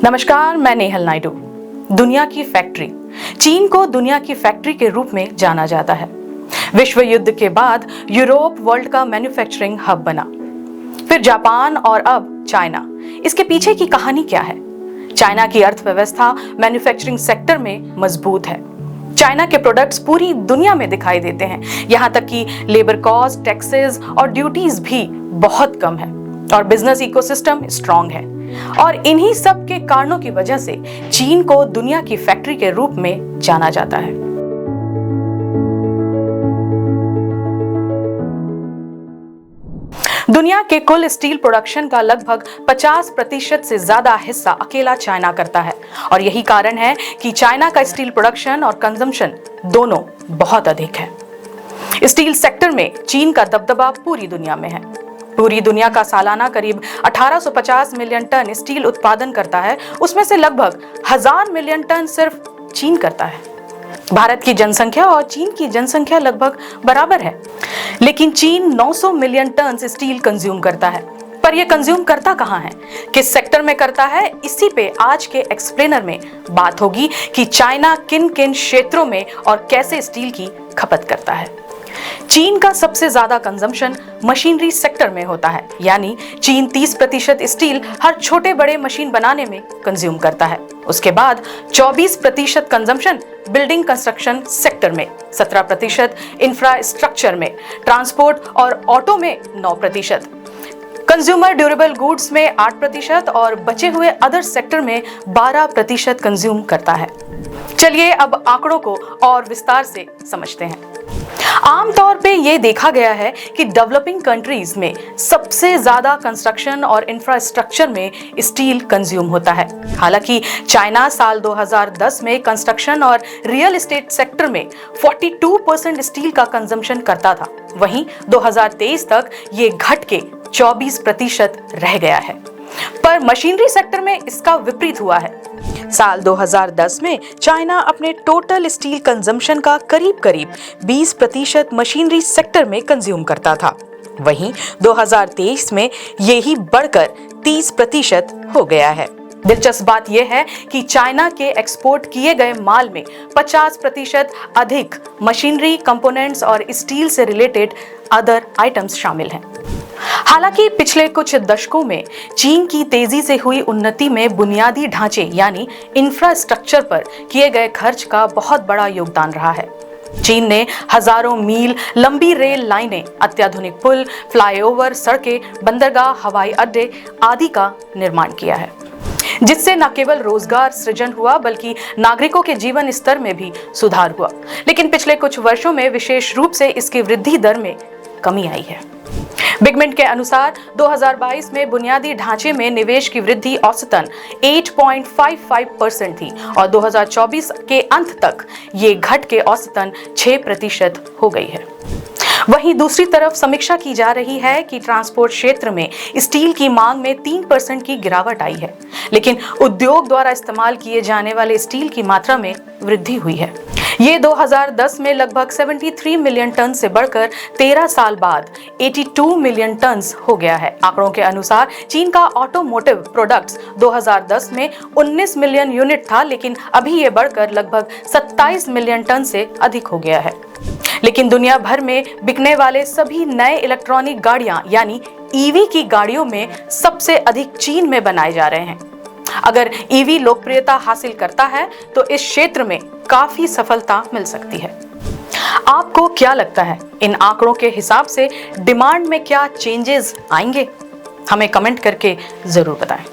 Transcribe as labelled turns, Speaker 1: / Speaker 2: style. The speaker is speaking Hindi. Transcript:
Speaker 1: नमस्कार, मैं नेहल नायडू। दुनिया की फैक्ट्री। चीन को दुनिया की फैक्ट्री के रूप में जाना जाता है। विश्व युद्ध के बाद यूरोप वर्ल्ड का मैन्युफैक्चरिंग हब बना, फिर जापान और अब चाइना। इसके पीछे की कहानी क्या है? चाइना की अर्थव्यवस्था मैन्युफैक्चरिंग सेक्टर में मजबूत है। चाइना के प्रोडक्ट्स पूरी दुनिया में दिखाई देते हैं, यहाँ तक कि लेबर कॉस्ट, टैक्सेस और ड्यूटीज भी बहुत कम है और बिजनेस इकोसिस्टम स्ट्रांग है। और इन्हीं सब के कारणों की वजह से चीन को दुनिया की फैक्ट्री के रूप में जाना जाता है। दुनिया के कुल स्टील प्रोडक्शन का लगभग 50% से ज्यादा हिस्सा अकेला चाइना करता है और यही कारण है कि चाइना का स्टील प्रोडक्शन और कंजम्पशन दोनों बहुत अधिक है। स्टील सेक्टर में चीन का दबदबा पूरी दुनिया में है। पूरी दुनिया का सालाना करीब 1850 मिलियन टन स्टील उत्पादन करता है, उसमें से लगभग 1000 मिलियन टन सिर्फ चीन करता है। भारत की जनसंख्या और चीन की जनसंख्या लगभग बराबर है, लेकिन चीन 900 मिलियन टन स्टील कंज्यूम करता है। पर यह कंज्यूम करता कहां है, किस सेक्टर में करता है, इसी पे आज के एक्सप्लेनर में बात होगी कि चाइना किन किन क्षेत्रों में और कैसे स्टील की खपत करता है। चीन का सबसे ज्यादा कंजम्पशन मशीनरी सेक्टर में होता है, यानी चीन 30% स्टील हर छोटे बड़े मशीन बनाने में कंज्यूम करता है। उसके बाद 24% कंजम्पशन बिल्डिंग कंस्ट्रक्शन सेक्टर में, 17% इंफ्रास्ट्रक्चर में, ट्रांसपोर्ट और ऑटो में 9%, कंज्यूमर ड्यूरेबल गुड्स में 8% और बचे हुए अदर सेक्टर में 12% कंज्यूम करता है। चलिए अब आंकड़ों को और विस्तार से समझते हैं। आमतौर पे ये देखा गया है कि डेवलपिंग कंट्रीज में सबसे ज्यादा कंस्ट्रक्शन और इंफ्रास्ट्रक्चर में स्टील कंज्यूम होता है। हालांकि चाइना साल 2010 में कंस्ट्रक्शन और रियल एस्टेट सेक्टर में 42% स्टील का कंजम्पशन करता था, वहीं 2023 तक ये घट के 24% रह गया है। पर मशीनरी सेक्टर में इसका विपरीत हुआ है। साल 2010 में चाइना अपने टोटल स्टील कंजम्पशन का करीब 20% मशीनरी सेक्टर में कंज्यूम करता था, वहीं 2023 में यही बढ़कर 30% हो गया है। दिलचस्प बात यह है कि चाइना के एक्सपोर्ट किए गए माल में 50% अधिक मशीनरी कंपोनेंट्स और स्टील से रिलेटेड अदर आइटम्स शामिल हैं। हालांकि पिछले कुछ दशकों में चीन की तेजी से हुई उन्नति में बुनियादी ढांचे यानी इंफ्रास्ट्रक्चर पर किए गए खर्च का बहुत बड़ा योगदान रहा है। चीन ने हजारों मील लंबी रेल लाइनें, अत्याधुनिक पुल, फ्लाईओवर, सड़कें, बंदरगाह, हवाई अड्डे आदि का निर्माण किया है, जिससे न केवल रोजगार सृजन हुआ बल्कि नागरिकों के जीवन स्तर में भी सुधार हुआ। लेकिन पिछले कुछ वर्षों में विशेष रूप से इसकी वृद्धि दर में कमी आई है। बिगमिंट के अनुसार 2022 में बुनियादी ढांचे में निवेश की वृद्धि औसतन 8.55% थी और 2024 के अंत तक ये घट के औसतन 6% हो गई है। वहीं दूसरी तरफ समीक्षा की जा रही है कि ट्रांसपोर्ट क्षेत्र में स्टील की मांग में 3% की गिरावट आई है, लेकिन उद्योग द्वारा इस्तेमाल किए जाने वाले स्टील की मात्रा में वृद्धि हुई है। ये 2010 में लगभग 73 मिलियन टन से बढ़कर 13 साल बाद 82 मिलियन टन हो गया है। आंकड़ों के अनुसार चीन का ऑटोमोटिव प्रोडक्ट्स 2010 में 19 मिलियन यूनिट था, लेकिन अभी ये बढ़कर लगभग 27 मिलियन टन से अधिक हो गया है। लेकिन दुनिया भर में बिकने वाले सभी नए इलेक्ट्रॉनिक गाड़ियां यानी ईवी की गाड़ियों में सबसे अधिक चीन में बनाए जा रहे हैं। अगर ईवी लोकप्रियता हासिल करता है तो इस क्षेत्र में काफी सफलता मिल सकती है। आपको क्या लगता है, इन आंकड़ों के हिसाब से डिमांड में क्या चेंजेस आएंगे? हमें कमेंट करके जरूर बताएं।